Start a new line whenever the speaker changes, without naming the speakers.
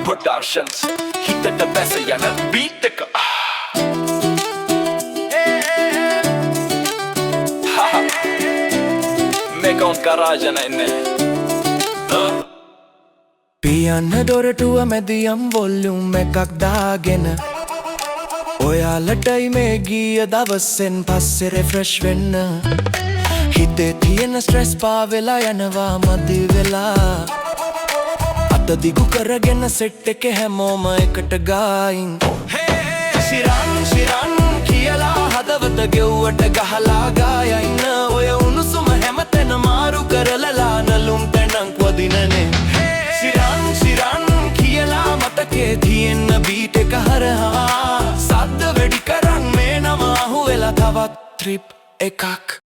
Productions හිතට බැස යන beat එක මේක on garage නන්නේ
පියන්න දොරටුව මැදියම් වොල්යුම් එකක් දාගෙන ඔයාලටයි මේ ගිය දවසෙන් පස්සේ රිෆ්‍රෙෂ් වෙන්න හිතේ තියෙන ස්ට්‍රෙස් පාවෙලා යනවා මදි වෙලා අත දිගු කරගෙන සෙට් එකේ හැමෝම එකට ගායින් ශිරන් කියලා හදවත ගෙව්වට ගහලා ගායන්න ඔය උණුසුම හැමතැන මාරු කරලලා නලුම් තැනක් වදිනනේ ශිරන් කියලා මතකේ තියෙන බීට් එක හරහා සද්ද වැඩි කරන් මේ නම අහුවෙලා තවත් ට්‍රිප් එකක්